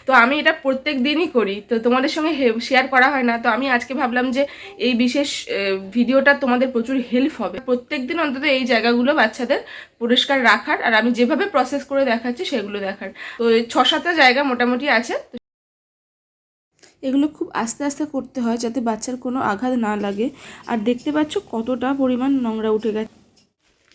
তো আমি এটা প্রত্যেক দিনই করি, তো তোমাদের সঙ্গে শেয়ার করা হয় না। তো আমি আজকে ভাবলাম যে এই বিশেষ ভিডিওটা তোমাদের প্রচুর হেল্প হবে। প্রত্যেক দিন অন্তত এই জায়গাগুলো বাচ্চাদের পরিষ্কার রাখার, আর আমি যেভাবে প্রসেস করে দেখাচ্ছি সেগুলো দেখার। তো 6-7টা জায়গা মোটামুটি আছে। এগুলো খুব আস্তে আস্তে করতে হয় যাতে বাচ্চার কোনো আঘাত না লাগে। আর দেখতে পাচ্ছ কতটা পরিমাণ নোংরা উঠে গেছে।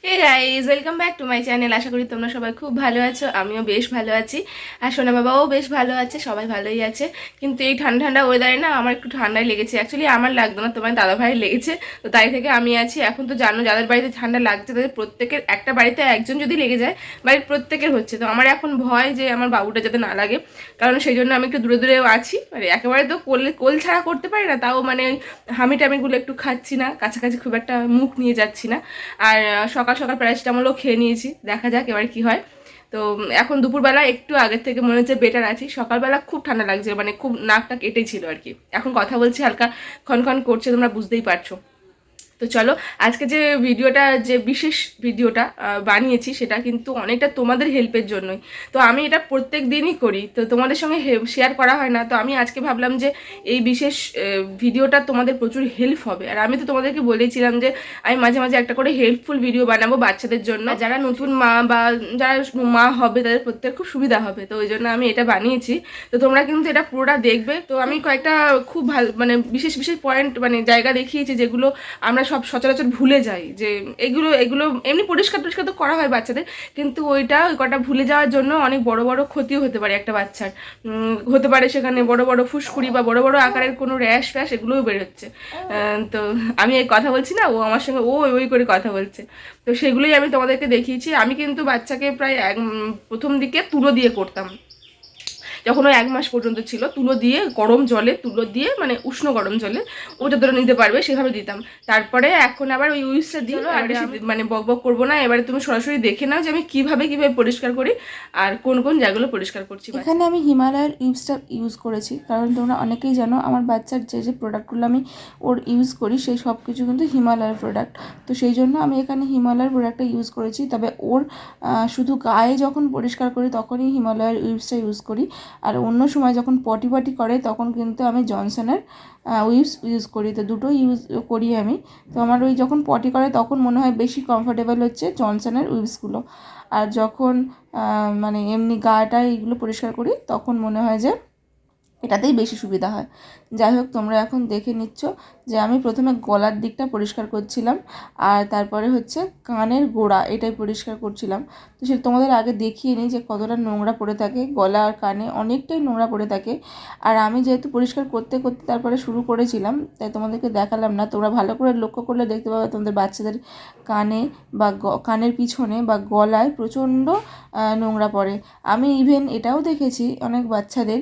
Hey guys, welcome back to my channel. আশা করি তোমরা সবাই খুব ভালো আছো, আমিও বেশ ভালো আছি, আর সোনা বাবাও বেশ ভালো আছে, সবাই ভালোই আছে। কিন্তু এই ঠান্ডা ঠান্ডা ওয়েদারে না আমার একটু ঠান্ডাই লেগেছে। অ্যাকচুয়ালি আমার লাগতো না, তোমার দাদা ভাইয়ের লেগেছে, তো তাই থেকে আমি আছি। এখন তো জানো যাদের বাড়িতে ঠান্ডা লাগছে তাদের প্রত্যেকের, একটা বাড়িতে একজন যদি লেগে যায় বাড়ির প্রত্যেকের হচ্ছে। তো আমার এখন ভয় যে আমার বাবুটা যাতে না লাগে, কারণ সেই জন্য আমি একটু দূরে দূরেও আছি। মানে একেবারে তো কোল ছাড়া করতে পারি না, তাও মানে ওই হামি টামিগুলো একটু খাচ্ছি না, কাছাকাছি খুব একটা মুখ নিয়ে যাচ্ছি না। আর সকাল সকাল প্যারাসিটামলও খেয়ে নিয়েছি, দেখা যাক এবার কি হয়। তো এখন দুপুরবেলা একটু আগের থেকে মনে হচ্ছে বেটার আছি। সকালবেলা খুব ঠান্ডা লাগছে, মানে খুব নাকটা কেটেছিল আর কি। এখন কথা বলছি হালকা খনখন করছে, তোমরা বুঝতেই পারছো। তো চলো, আজকে যে ভিডিওটা, যে বিশেষ ভিডিওটা বানিয়েছি সেটা কিন্তু অনেকটা তোমাদের হেল্পের জন্যই। তো আমি এটা প্রত্যেক দিনই করি, তো তোমাদের সঙ্গে শেয়ার করা হয় না। তো আমি আজকে ভাবলাম যে এই বিশেষ ভিডিওটা তোমাদের প্রচুর হেল্প হবে। আর আমি তো তোমাদেরকে বলেছিলাম যে আমি মাঝে মাঝে একটা করে হেল্পফুল ভিডিও বানাবো বাচ্চাদের জন্য, যারা নতুন মা বা যারা মা হবে তাদের প্রত্যেক খুব সুবিধা হবে। তো ওই জন্য আমি এটা বানিয়েছি। তো তোমরা কিন্তু এটা পুরোটা দেখবে। তো আমি কয়েকটা খুব ভালো মানে বিশেষ বিশেষ পয়েন্ট মানে জায়গা দেখিয়েছি যেগুলো আমরা সব সচরাচর ভুলে যাই, যে এগুলো এগুলো এমনি পরিষ্কার টরিষ্কার তো করা হয় বাচ্চাদের, কিন্তু ওই কটা ভুলে যাওয়ার জন্য অনেক বড় বড় ক্ষতিও হতে পারে একটা বাচ্চার। হতে পারে সেখানে বড় বড় ফুসকুড়ি বা বড় বড় আকারের কোনো র্যাশ ফ্যাশ এগুলোও বেরোচ্ছে। তো আমি এই কথা বলছি না, ও আমার সঙ্গে ওই করে কথা বলছে। তো সেগুলোই আমি তোমাদেরকে দেখিয়েছি। আমি কিন্তু বাচ্চাকে প্রায় প্রথম দিকে তুলো দিয়ে করতাম, যখন ও 1 মাস পর্যন্ত ছিল। তুলো দিয়ে গরম জলে, তুলো দিয়ে মানে উষ্ণ গরম জলে ও যতটা নিতে পারবে সেভাবে দিতাম। তারপরে এখন আবার ওই উইপসটা দিই। আর বেশি মানে বক বক করবো না, এবারে তুমি সরাসরি দেখে নাও যে আমি কিভাবে পরিষ্কার করি আর কোন কোন জায়গাগুলো পরিষ্কার করছি। এখানে আমি হিমালয়ের উইপসটা ইউজ করেছি, কারণ তোমরা অনেকেই জানো আমার বাচ্চার যে যে প্রোডাক্টগুলো আমি ওর ইউজ করি সেই সব কিছু কিন্তু হিমালয়ের প্রোডাক্ট। তো সেই জন্য আমি এখানে হিমালয়ের প্রোডাক্টটা ইউজ করেছি। তবে ওর শুধু গায়ে যখন পরিষ্কার করি তখনই হিমালয়ের উইপসটা ইউজ করি, আর অন্য সময় যখন পটি করে তখন কিন্তু আমি জনসনের উইপস ইউজ করি। তো দুটোই ইউজ করি আমি। তো আমার ওই যখন পটি করে তখন মনে হয় বেশি কমফোর্টেবল হচ্ছে জনসনের উইপসগুলো, আর যখন মানে এমনি গাটা এইগুলো পরিষ্কার করি তখন মনে হয় যে এটাতেই বেশি সুবিধা হয়। যাই হোক, তোমরা এখন দেখে নিচ্ছ যে আমি প্রথমে গলার দিকটা পরিষ্কার করছিলাম, আর তারপরে হচ্ছে কানের গোড়া এটাই পরিষ্কার করছিলাম। তো সেটা তোমাদের আগে দেখিয়ে নিই যে কতটা নোংরা পড়ে থাকে, গলা আর কানে অনেকটাই নোংরা পড়ে থাকে। আর আমি যেহেতু পরিষ্কার করতে করতে তারপরে শুরু করেছিলাম, তাই তোমাদেরকে দেখালাম না। তোমরা ভালো করে লক্ষ্য করলে দেখতে পাবে তোমাদের বাচ্চাদের কানে বা কানের পিছনে বা গলায় প্রচণ্ড নোংরা পড়ে। আমি ইভেন এটাও দেখেছি অনেক বাচ্চাদের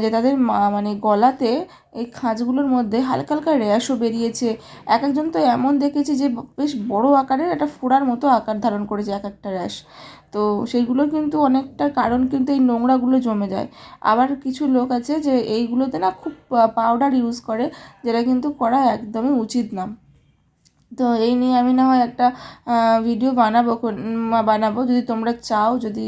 যে তাদের মানে গলাতে এই খাঁজগুলোর মধ্যে হালকা হালকা র্যাশও বেরিয়েছে। এক একজন তো এমন দেখেছি যে বেশ বড় আকারের একটা ফোড়ার মতো আকার ধারণ করেছে এক একটা র্যাশ। তো সেইগুলোর কিন্তু অনেকটা কারণ কিন্তু এই নোংরাগুলো জমে যায়। আবার কিছু লোক আছে যে এইগুলোতে না খুব পাউডার ইউজ করে, যেটা কিন্তু করা একদমই উচিত না। তো এই নিয়ে আমি না হয় একটা ভিডিও বানাবো যদি তোমরা চাও, যদি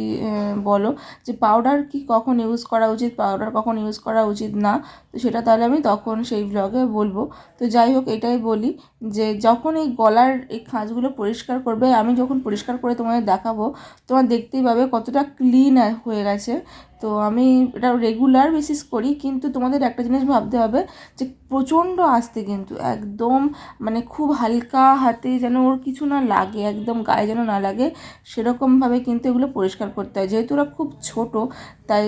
বলো যে পাউডার কি কখন ইউজ করা উচিত, পাউডার কখন ইউজ করা উচিত না, তো সেটা তাহলে আমি তখন সেই ব্লগে বলবো। তো যাই হোক, এটাই বলি যে যখন এই গলার এই খাঁজগুলো পরিষ্কার করবে, আমি যখন পরিষ্কার করে তোমাদের দেখাবো, তোমার দেখতেই পাবে কতটা ক্লিন হয়ে গেছে। তো আমি এটা রেগুলার বেসিস করি, কিন্তু তোমাদের একটা জিনিস ভাবতে হবে যে প্রচণ্ড আস্তে, কিন্তু একদম মানে খুব হালকা হাতে যেন ওর কিছু না লাগে, একদম গায়ে যেন না লাগে সেরকমভাবে কিন্তু এগুলো পরিষ্কার করতে হয়। যেহেতু ওরা খুব ছোট, তাই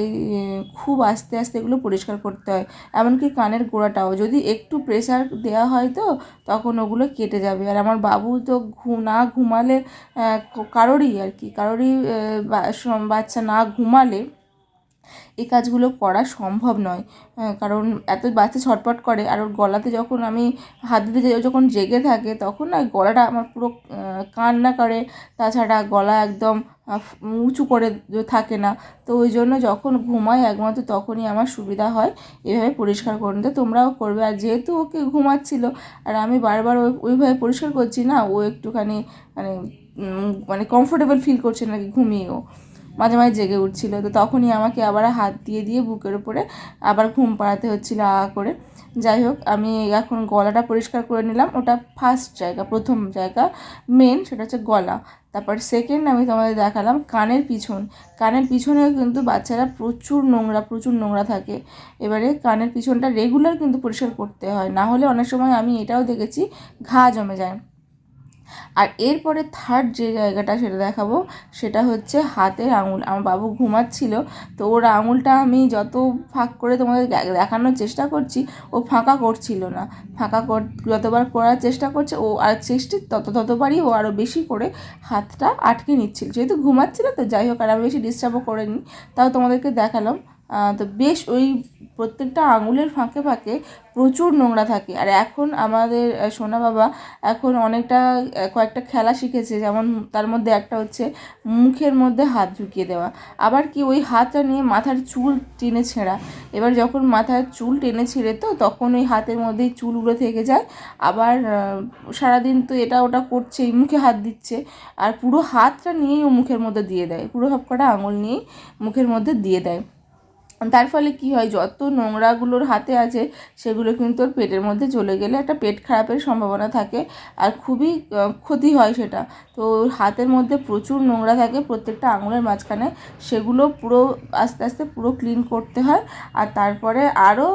খুব আস্তে আস্তে এগুলো পরিষ্কার করতে হয়। এমনকি কানের গোড়াটাও যদি একটু প্রেসার দেওয়া হয় তো তখন ওগুলো কেটে যাবে। আর আমার বাবু তো না ঘুমালে কারোরই আর কি কারোরই বাচ্চা না ঘুমালে এই কাজগুলো করা সম্ভব নয়। কারণ এত বাচ্চা ছটপট করে, আর ওর গলাতে যখন আমি হাত দিতে যাই যখন জেগে থাকে তখন না গলাটা আমার পুরো কান্না করে, তাছাড়া গলা একদম উঁচু করে থাকে না। তো ওই জন্য যখন ঘুমাই একমাত্র তখনই আমার সুবিধা হয় এভাবে পরিষ্কার করে নিতে। তোমরাও করবে। আর যেহেতু ওকে ঘুমাচ্ছিল আর আমি বারবার ওইভাবে পরিষ্কার করছি না, ও একটুখানি মানে মানে কমফোর্টেবল ফিল করছে নাকি ঘুমিয়েও। মাঝে মাঝে জেগে উঠছিল। তো তখনই আমাকে আবার হাত দিয়ে দিয়ে বুকের উপরে আবার ঘুম পাড়াতে হচ্ছিল করে। যাই হোক, আমি এখন গলাটা পরিষ্কার করে নিলাম। ওটা ফার্স্ট জায়গা, প্রথম জায়গা মেন, সেটা হচ্ছে গলা। তারপর সেকেন্ড আমি তোমাদের দেখালাম কানের পিছন। কানের পিছনেও কিন্তু বাচ্চারা প্রচুর নোংরা থাকে। এবারে কানের পিছনটা রেগুলার কিন্তু পরিষ্কার করতে হয়, না হলে অনেক সময় আমি এটাও দেখেছি ঘা জমে যায়। আর এরপরে থার্ড যে জায়গাটা সেটা দেখাবো, সেটা হচ্ছে হাতের আঙুল। আমার বাবু ঘুমাচ্ছিল, তো ওর আঙুলটা আমি যত ফাঁক করে তোমাদের দেখানোর চেষ্টা করছি, ও ফাঁকা করছিল না। যতবার করার চেষ্টা করছে ও, আর ততবারই ও আরও বেশি করে হাতটা আটকে নিচ্ছিল, যেহেতু ঘুমাচ্ছিল। তো যাই হোক, আর আমি বেশি ডিস্টার্বও করিনি, তাও তোমাদেরকে দেখালাম। তো বেশ ওই প্রত্যেকটা আঙুলের ফাঁকে ফাঁকে প্রচুর নোংরা থাকে। আর এখন আমাদের সোনা বাবা এখন অনেকটা কয়েকটা খেলা শিখেছে, যেমন তার মধ্যে একটা হচ্ছে মুখের মধ্যে হাত ঢুকিয়ে দেওয়া, আবার কি ওই হাতটা নিয়ে মাথার চুল টেনে ছেঁড়া। এবার যখন মাথার চুল টেনে ছিঁড়ে তো তখন ওই হাতের মধ্যেই চুলগুলো থেকে যায়। আবার সারাদিন তো এটা ওটা করছেই, মুখে হাত দিচ্ছে, আর পুরো হাতটা নিয়েই ও মুখের মধ্যে দিয়ে দেয়, পুরো সবকটা আঙুল নিয়েই মুখের মধ্যে দিয়ে দেয়। তার ফলে কি হয়, যত নোংরাগুলোর হাতে আছে সেগুলো কিন্তু ওর পেটের মধ্যে চলে গেলে একটা পেট খারাপের সম্ভাবনা থাকে, আর খুবই ক্ষতি হয় সেটা। তো হাতের মধ্যে প্রচুর নোংরা থাকে প্রত্যেকটা আঙুলের মাঝখানে, সেগুলো পুরো আস্তে আস্তে পুরো ক্লিন করতে হয়। আর তারপরে আরও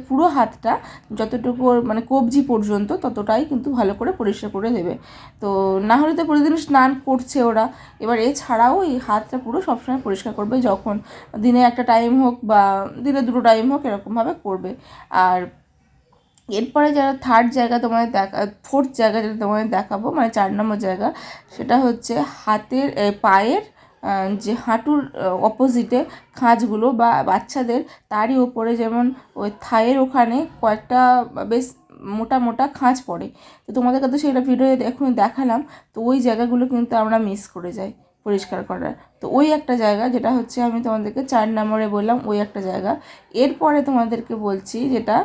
পুরো হাতটা যতটুকু মানে কবজি পর্যন্ত ততটাই কিন্তু ভালো করে পরিষ্কার করে দেবে। তো না হলে তো প্রতিদিন স্নান করছে ওরা, এবার এছাড়াও এই হাতটা পুরো সবসময় পরিষ্কার করবে, যখন দিনে একটা টাইম হোক বা দিনে দুটো টাইম হোক, এরকমভাবে করবে। আর এরপরে যারা ফোর্থ জায়গা যেটা তোমাদের দেখাবো, মানে 4 নম্বর জায়গা, সেটা হচ্ছে পায়ের যে হাঁটুর অপোজিটে খাঁজগুলো, বা বাচ্চাদের তারই ওপরে, যেমন ওই থায়ের ওখানে কয়েকটা বেশ মোটা মোটা খাঁজ পড়ে। তো তোমাদেরকে তো সেটা ভিডিও এখন দেখালাম। তো ওই জায়গাগুলো কিন্তু আমরা মিস করে যাই পরিষ্কার করার। তো ওই একটা জায়গা, যেটা হচ্ছে আমি তোমাদেরকে 4 নম্বরে বললাম, ওই একটা জায়গা। এরপরে তোমাদেরকে বলছি যেটা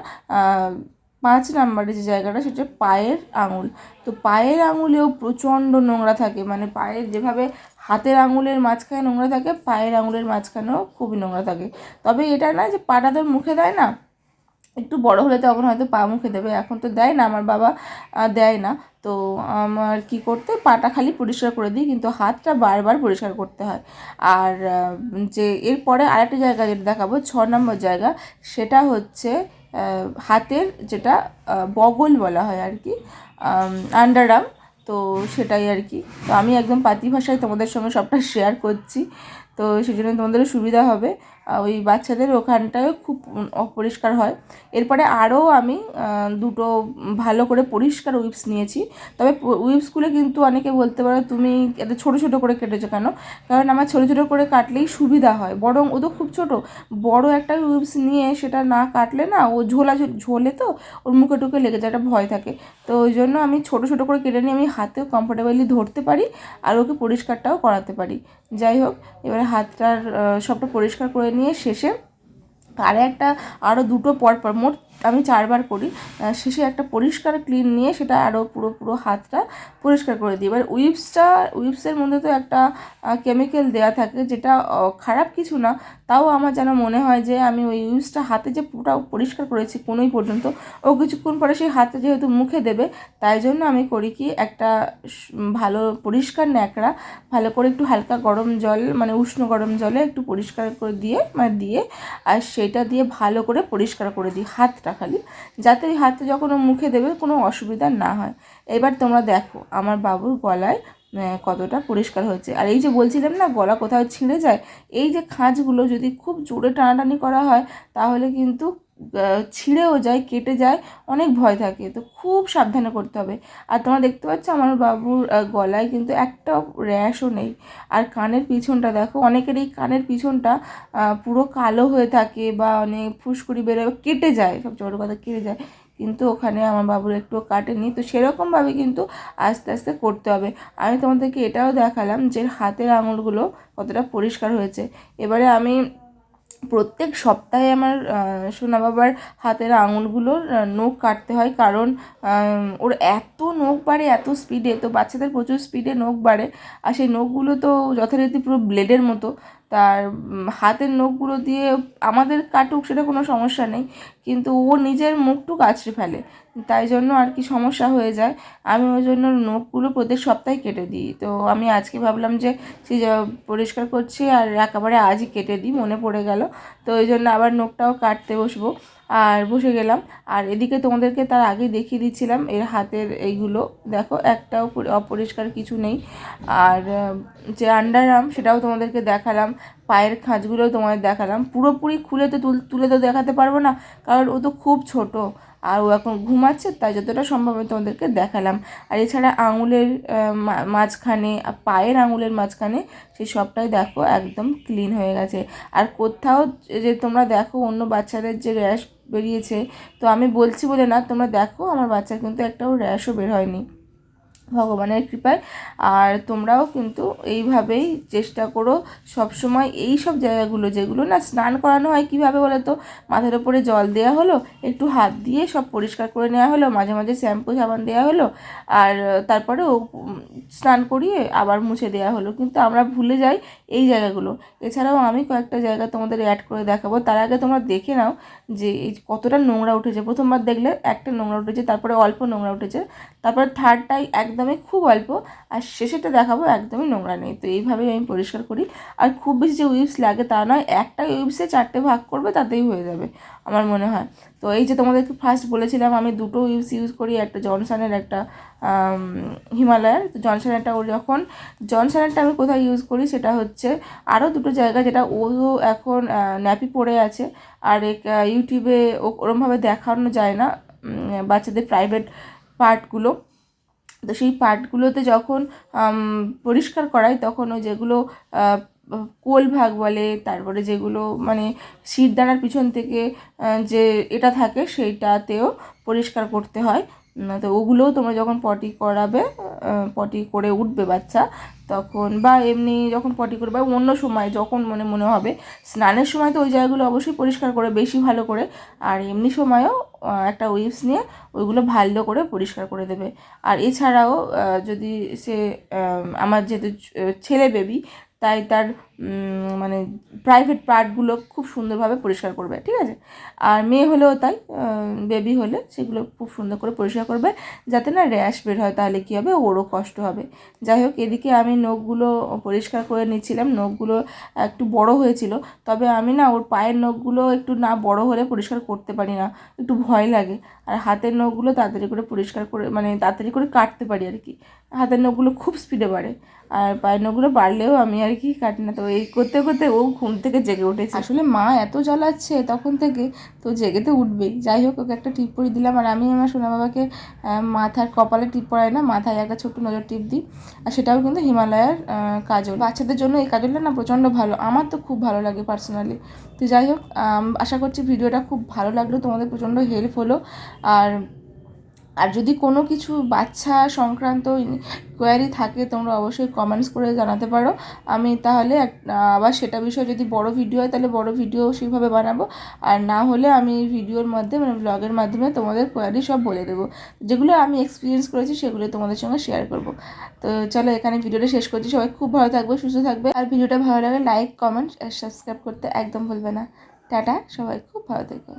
5 নম্বরে যে জায়গাটা, সেটা পায়ের আঙুল। তো পায়ের আঙুলেও প্রচণ্ড নোংরা থাকে, মানে পায়ের যেভাবে হাতের আঙুলের মাঝখানে নোংরা থাকে, পায়ের আঙুলের মাঝখানেও খুবই নোংরা থাকে। তবে এটা না যে পাটা তো মুখে দেয় না, একটু বড় হলে তখন হয়তো পা মুখে দেবে, এখন তো দেয় না, আমার বাবা দেয় না। তো আমার কি করতে, পাটা খালি পরিষ্কার করে দিই, কিন্তু হাতটা বারবার পরিষ্কার করতে হয়। আর যে এরপরে আরেকটা জায়গা যেটা দেখাবো, 6 নম্বর জায়গা, সেটা হচ্ছে হাতের যেটা বগল বলা হয় আর কি, আন্ডার আর্ম। তো সেটাই আর কি। তো আমি একদম পাতি ভাষায় তোমাদের সঙ্গে সবটা শেয়ার করছি, তো সেই জন্য তোমাদেরও সুবিধা হবে। ওই বাচ্চাদের ওখানটায় খুব অপরিষ্কার হয়। এরপরে আরও আমি দুটো ভালো করে পরিষ্কার উইপস নিয়েছি। তবে উইপসগুলো কিন্তু অনেকে বলতে পারো তুমি এত ছোটো ছোটো করে কেটেছো কেন, কারণ আমার ছোটো ছোটো করে কাটলেই সুবিধা হয়, বরং ও তো খুব ছোটো, বড় একটা উইপস নিয়ে সেটা না কাটলে না, ও ঝোলে তো ওর মুখে টুকে লেগে যায়, একটা ভয় থাকে। তো ওই জন্য আমি ছোটো ছোটো করে কেটে নিয়ে আমি হাতেও কমফোর্টেবলি ধরতে পারি, আর ওকে পরিষ্কারটাও করাতে পারি। যাই হোক, এবারে হাতটার সবটা পরিষ্কার করে নিয়ে শেষে আরও দুটো পর মোট আমি 4 বার করি, শেষে একটা পরিষ্কার ক্লিন নিয়ে সেটা আরও পুরো হাতটা পরিষ্কার করে দিই। এবার উইপসের মধ্যে তো একটা কেমিক্যাল দেওয়া থাকে, যেটা খারাপ কিছু না, তাও আমার যেন মনে হয় যে আমি ওই উইপসটা হাতে যে পুরোটা পরিষ্কার করেছি কোনোই পর্যন্ত, ও কিছুক্ষণ পরে সেই হাতে যেহেতু মুখে দেবে, তাই জন্য আমি করি কি, একটা ভালো পরিষ্কার ন্যাকড়া ভালো করে একটু হালকা গরম জল, মানে উষ্ণ গরম জলে একটু পরিষ্কার করে দিয়ে আর সেটা দিয়ে ভালো করে পরিষ্কার করে দিই হাতটা খালি, যাতে ওই হাতটা যখন ও মুখে দেবে কোনো অসুবিধা না হয়। এবার তোমরা দেখো আমার বাবুর গলায় কতটা পরিষ্কার হয়েছে। আর এই যে বলছিলাম না গলা কোথাও ছিঁড়ে যায়, এই যে খাঁজগুলো যদি খুব জোরে টানাটানি করা হয় তাহলে কিন্তু ছিঁড়েও যায়, কেটে যায়, অনেক ভয় থাকে। তো খুব সাবধানে করতে হবে। আর তোমরা দেখতে পাচ্ছ আমার বাবুর গলায় কিন্তু একটা র্যাশও নেই। আর কানের পিছনটা দেখো, অনেকের এই কানের পিছনটা পুরো কালো হয়ে থাকে, বা অনেক ফুসকুড়ি বেরোয়, কেটে যায়, সবচেয়ে বড় কথা কেটে যায়, কিন্তু ওখানে আমার বাবুর একটু কাটেনি। তো সেরকমভাবে কিন্তু আস্তে আস্তে করতে হবে। আমি তোমাদেরকে এটাও দেখালাম যে হাতের আঙুলগুলো কতটা পরিষ্কার হয়েছে। এবারে আমি প্রত্যেক সপ্তাহে আমার সোনা বাবার হাতের আঙুলগুলোর নখ কাটতে হয়, কারণ ওর এত নখ বাড়ে এত স্পিডে, তো বাচ্চাদের প্রচুর স্পিডে নখ বাড়ে, আর সেই নখগুলো তো যথারীতি পুরো ব্লেডের মতো। তার হাতের নখগুলো দিয়ে আমাদের কাটুক সেটা কোনো সমস্যা নেই, কিন্তু ও নিজের মুখটুক আঁচড়ে ফেলে, তাই জন্য আর কি সমস্যা হয়ে যায়। আমি ওই জন্য নখগুলো প্রত্যেক সপ্তাহে কেটে দিই। তো আমি আজকে ভাবলাম যে সেই পরিষ্কার করছি আর একেবারে আজই কেটে দিই, মনে পড়ে গেল, তো ওই জন্য আবার নখটাও কাটতে বসবো। আর বসে গেলাম। আর এদিকে তোমাদেরকে তার আগেই দেখিয়ে দিচ্ছিলাম এর হাতের এইগুলো, দেখো একটাও অপরিষ্কার কিছু নেই। আর যে আন্ডার আর্ম সেটাও তোমাদেরকে দেখালাম, পায়ের খাঁজগুলোও তোমাদের দেখালাম। পুরোপুরি খুলে তো তুলে তো দেখাতে পারবো না, কারণ ও তো খুব ছোট আর ও এখন ঘুমাচ্ছে, তাই যতটা সম্ভব আমি তোমাদেরকে দেখালাম। আর এছাড়া আঙুলের মাঝখানে, পায়ের আঙুলের মাঝখানে সেই সবটাই দেখো একদম ক্লিন হয়ে গেছে। আর কোথাও যে তোমরা দেখো অন্য বাচ্চাদের যে র্যাশ বেরিয়েছে, তো আমি বলছি বলে না, তোমরা দেখো আমার বাচ্চার কিন্তু একটাও র্যাশও বের হয়নি ভগবানের কৃপায়। আর তোমরাও কিন্তু এইভাবেই চেষ্টা করো সবসময় এই সব জায়গাগুলো, যেগুলো না স্নান করানো হয় কীভাবে বলো তো, মাথার ওপরে জল দেওয়া হলো, একটু হাত দিয়ে সব পরিষ্কার করে নেওয়া হলো, মাঝে মাঝে শ্যাম্পু সাবান দেওয়া হলো, আর তারপরে স্নান করিয়ে আবার মুছে দেওয়া হলো, কিন্তু আমরা ভুলে যাই এই জায়গাগুলো। এছাড়াও আমি কয়েকটা জায়গা তোমাদের অ্যাড করে দেখাবো, তার আগে তোমরা দেখে নাও যে এই কতটা নোংরা উঠেছে। প্রথমবার দেখলে একটা নোংরা উঠেছে, তারপরে অল্প নোংরা উঠেছে, তারপর থার্ডটাই একদমই খুব অল্প, আর শেষেরটা দেখাবো একদমই নোংরা নেই। তো এইভাবেই আমি পরিষ্কার করি। আর খুব বেশি যে উইপস লাগে তা নয়, একটা উইপসে 4টে ভাগ করবে তাতেই হয়ে যাবে আমার মনে হয়। তো এই যে তোমাদেরকে ফার্স্ট বলেছিলাম আমি দুটো উইপস ইউজ করি, একটা জনসনের একটা হিমালয়ার। তো জনসনেরটা ও যখন জনসনেরটা আমি কোথায় ইউজ করি সেটা হচ্ছে আরও দুটো জায়গা, যেটা ও এখন ন্যাপি পড়ে আছে, আর ইউটিউবে ওরমভাবে দেখানো যায় না বাচ্চাদের প্রাইভেট পার্টগুলো। তো সেই পার্টগুলোতে যখন পরিষ্কার করাই, তখন ওই যেগুলো কোল ভাগ বলে, তারপরে যেগুলো মানে শিরদানার পিছন থেকে যে এটা থাকে সেইটাতেও পরিষ্কার করতে হয়। তো ওগুলোও তোমরা যখন পটি করাবে, পটি করে উঠবে বাচ্চা, তখন বা এমনি যখন পটি করবে অন্য সময় যখন মনে হবে, স্নানের সময় তো ওই জায়গাগুলো অবশ্যই পরিষ্কার করে বেশি ভালো করে, আর এমনি সময়ও একটা উইপস নিয়ে ওইগুলো ভালো করে পরিষ্কার করে দেবে। আর এছাড়াও যদি সে আমার যেহেতু ছেলে বেবি, তাই তার মানে প্রাইভেট পার্টগুলো খুব সুন্দরভাবে পরিষ্কার করবে, ঠিক আছে। আর মেয়ে হলেও তাই, বেবি হলে সেগুলো খুব সুন্দর করে পরিষ্কার করবে, যাতে না র্যাশ বের হয়, তাহলে কী হবে, ওরও কষ্ট হবে। যাই হোক, এদিকে আমি নখগুলো পরিষ্কার করে নিচ্ছিলাম। নখগুলো একটু বড় হয়েছিল, তবে আমি না ওর পায়ের নখগুলো একটু না বড় হলে পরিষ্কার করতে পারি না, একটু ভয় লাগে। আর হাতের নখগুলো তাড়াতাড়ি করে পরিষ্কার করে মানে তাড়াতাড়ি করে কাটতে পারি আর কি। হাতের নখগুলো খুব স্পিডে বাড়ে, আর পায়ের নখগুলো বাড়লেও আমি আর কি কাটি না। তো এই করতে করতে ও ঘুম থেকে জেগে উঠেছে। আসলে মা এত জ্বালাচ্ছে তখন থেকে, তো জেগে তো উঠবেই। যাই হোক, ওকে একটা টিপ পরিয়ে দিলাম। আর আমি আমার সোনা বাবাকে মাথার কপালে টিপ পরাই না, মাথায় একটা ছোট্ট নজর টিপ দিই, আর সেটাও কিন্তু হিমালয়ার কাজল। বাচ্চাদের জন্য এই কাজলটা না প্রচণ্ড ভালো, আমার তো খুব ভালো লাগে পার্সোনালি। তো যাই হোক, আশা করছি ভিডিওটা খুব ভালো লাগলো, তোমাদের প্রচণ্ড হেল্প হলো। আর আর যদি কোনো কিছু বাচ্চা সংক্রান্ত কোয়ারি থাকে, তোমরা অবশ্যই কমেন্টস করে জানাতে পারো। আমি তাহলে আবার সেটা বিষয়ে যদি বড় ভিডিও হয় তাহলে বড় ভিডিও সেইভাবে বানাবো, আর না হলে আমি ভিডিওর মধ্যে মানে ব্লগের মাধ্যমে তোমাদের কোয়ারি সব বলে দেবো, যেগুলো আমি এক্সপিরিয়েন্স করেছি সেগুলো তোমাদের সঙ্গে শেয়ার করব। তো চলো, এখানে ভিডিওটা শেষ করছি। সবাই খুব ভালো থাকবে, সুস্থ থাকবে, আর ভিডিওটা ভালো লাগে লাইক, কমেন্ট আর সাবস্ক্রাইব করতে একদম ভুলবে না। টাটা, সবাই খুব ভালো থাকবে।